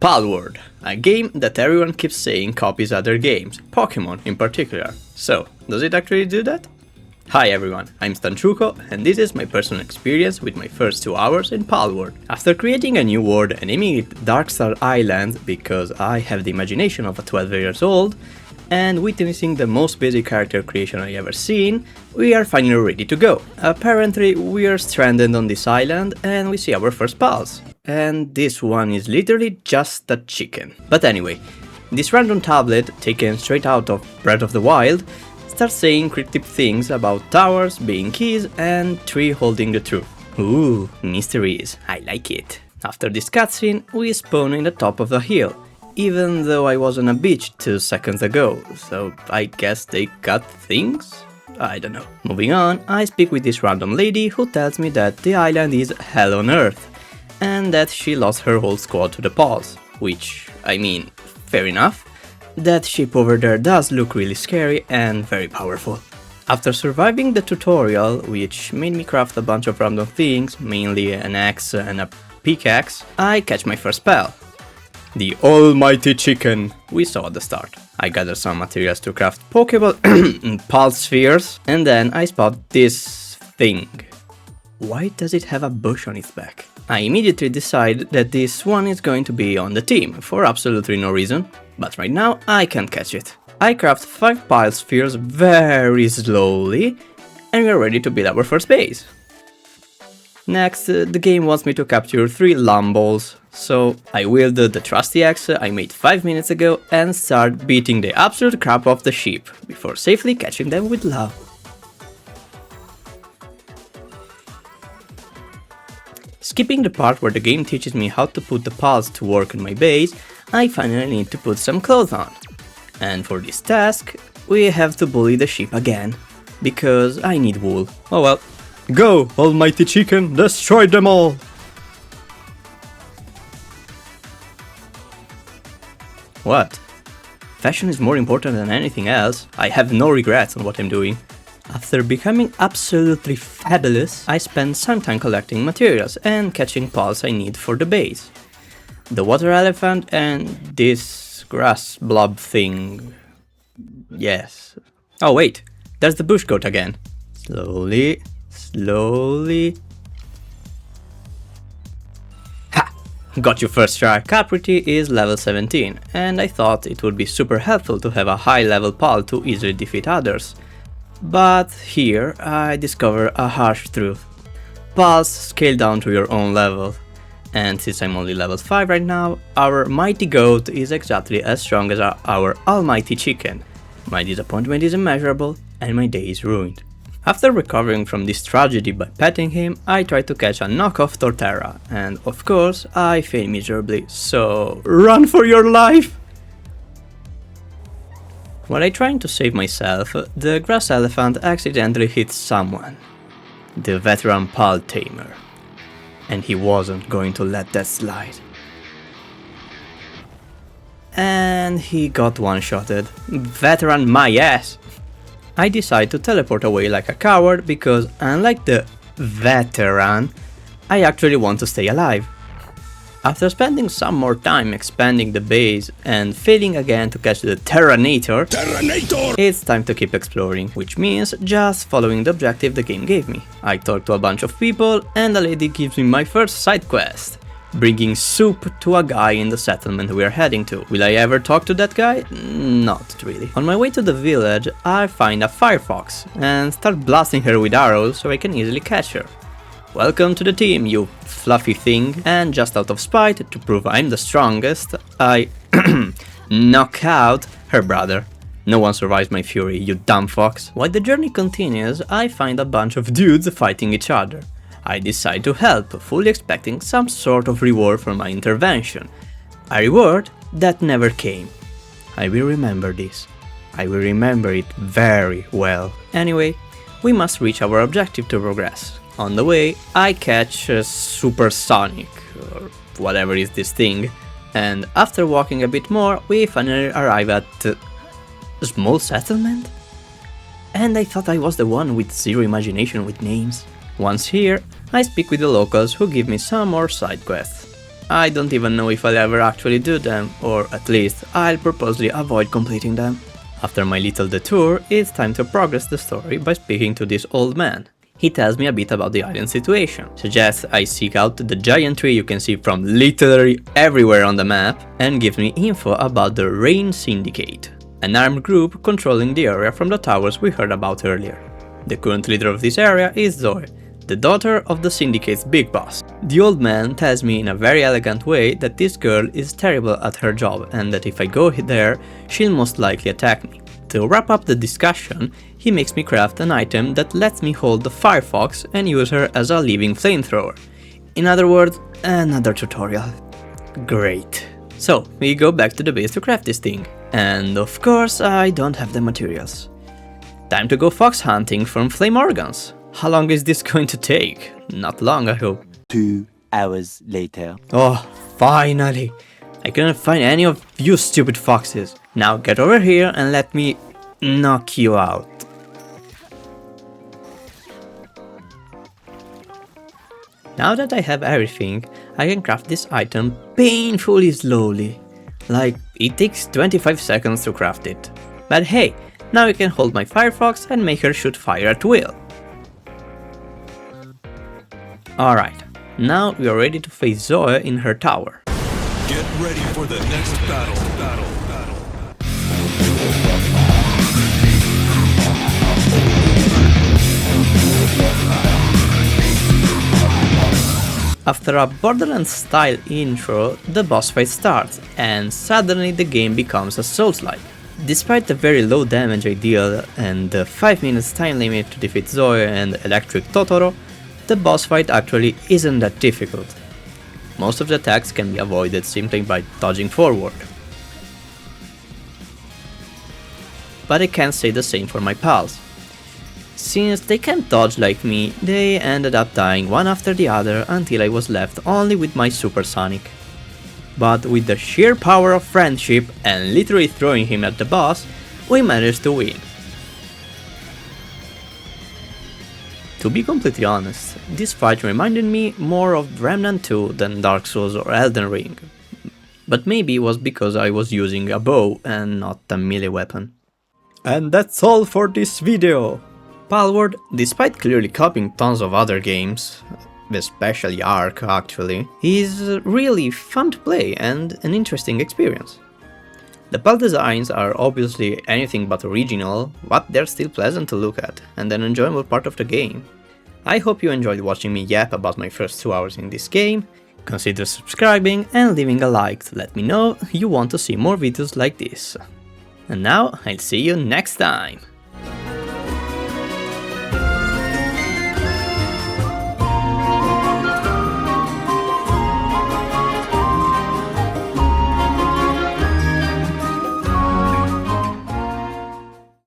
Palworld, a game that everyone keeps saying copies other games, Pokémon in particular. So, does it actually do that? Hi everyone, I'm Stanchuko, and this is my personal experience with my first 2 hours in Palworld. After creating a new world and naming it Darkstar Island because I have the imagination of a 12 years old, and witnessing the most basic character creation I ever seen, we are finally ready to go. Apparently we are stranded on this island and we see our first pals. And this one is literally just a chicken. But anyway, this random tablet, taken straight out of Breath of the Wild, starts saying cryptic things about towers being keys and tree holding the truth. Ooh, mysteries, I like it. After this cutscene, we spawn in the top of the hill, even though I was on a beach 2 seconds ago, so I guess they got things? I don't know. Moving on, I speak with this random lady who tells me that the island is hell on earth, and that she lost her whole squad to the pals, which, I mean, fair enough. That ship over there does look really scary and very powerful. After surviving the tutorial, which made me craft a bunch of random things, mainly an axe and a pickaxe, I catch my first pal. The almighty chicken we saw at the start. I gather some materials to craft Pokeball pulse spheres, and then I spot this thing. Why does it have a bush on its back? I immediately decide that this one is going to be on the team, for absolutely no reason, but right now I can't catch it. I craft 5 pile spheres very slowly, and we're ready to build our first base. Next, the game wants me to capture 3 Lumballs, so I wield the trusty axe I made 5 minutes ago and start beating the absolute crap off the sheep, before safely catching them with love. Skipping the part where the game teaches me how to put the pulse to work in my base, I finally need to put some clothes on. And for this task, we have to bully the sheep again, because I need wool. Oh well. Go, almighty chicken, destroy them all! What? Fashion is more important than anything else. I have no regrets on what I'm doing. After becoming absolutely fabulous, I spend some time collecting materials and catching pals I need for the base. The water elephant and this grass blob thing. Yes. Oh wait, there's the bush goat again. Slowly. Ha! Got you first try. Caprity is level 17, and I thought it would be super helpful to have a high level pal to easily defeat others. But here I discover a harsh truth. Pals scale down to your own level, and since I'm only level 5 right now, our mighty goat is exactly as strong as our almighty chicken. My disappointment is immeasurable, and my day is ruined. After recovering from this tragedy by petting him, I try to catch a knockoff Torterra, and of course I fail miserably, so run for your life! While I'm trying to save myself, the grass elephant accidentally hits someone. The veteran pal tamer. And he wasn't going to let that slide. And he got one-shotted. Veteran my ass! I decide to teleport away like a coward because, unlike the veteran, I actually want to stay alive. After spending some more time expanding the base and failing again to catch the Terranator, it's time to keep exploring, which means just following the objective the game gave me. I talk to a bunch of people and a lady gives me my first side quest, bringing soup to a guy in the settlement we are heading to. Will I ever talk to that guy? Not really. On my way to the village, I find a firefox and start blasting her with arrows so I can easily catch her. Welcome to the team, you fluffy thing, and just out of spite, to prove I'm the strongest, I knock out her brother. No one survives my fury, you dumb fox. While the journey continues, I find a bunch of dudes fighting each other. I decide to help, fully expecting some sort of reward for my intervention. A reward that never came. I will remember this. I will remember it very well. Anyway, we must reach our objective to progress. On the way, I catch a supersonic, or whatever is this thing, and after walking a bit more, we finally arrive at a small settlement? And I thought I was the one with zero imagination with names. Once here, I speak with the locals who give me some more side quests. I don't even know if I'll ever actually do them, or at least I'll purposely avoid completing them. After my little detour, it's time to progress the story by speaking to this old man. He tells me a bit about the island situation, suggests I seek out the giant tree you can see from literally everywhere on the map, and gives me info about the Rain Syndicate, an armed group controlling the area from the towers we heard about earlier. The current leader of this area is Zoe, the daughter of the Syndicate's big boss. The old man tells me in a very elegant way that this girl is terrible at her job and that if I go there, she'll most likely attack me. To wrap up the discussion, he makes me craft an item that lets me hold the Firefox and use her as a living flamethrower. In other words, another tutorial. Great. So, we go back to the base to craft this thing. And of course, I don't have the materials. Time to go fox hunting from flame organs. How long is this going to take? Not long, I hope. 2 hours later. Oh, finally! I couldn't find any of you stupid foxes. Now get over here and let me knock you out. Now that I have everything, I can craft this item painfully slowly. Like, it takes 25 seconds to craft it. But hey, now I can hold my Firefox and make her shoot fire at will. Alright, now we are ready to face Zoe in her tower. Get ready for the next battle. After a Borderlands-style intro, the boss fight starts, and suddenly the game becomes a Souls-like. Despite the very low damage I deal and the 5 minutes time limit to defeat Zoe and Electric Totoro, the boss fight actually isn't that difficult. Most of the attacks can be avoided simply by dodging forward. But I can't say the same for my pals. Since they can't dodge like me, they ended up dying one after the other until I was left only with my Supersonic. But with the sheer power of friendship and literally throwing him at the boss, we managed to win. To be completely honest, this fight reminded me more of Remnant 2 than Dark Souls or Elden Ring. But maybe it was because I was using a bow and not a melee weapon. And that's all for this video! Palworld, despite clearly copying tons of other games, especially Ark actually, is really fun to play and an interesting experience. The pal designs are obviously anything but original, but they're still pleasant to look at and an enjoyable part of the game. I hope you enjoyed watching me yap about my first 2 hours in this game. Consider subscribing and leaving a like to let me know you want to see more videos like this. And now I'll see you next time!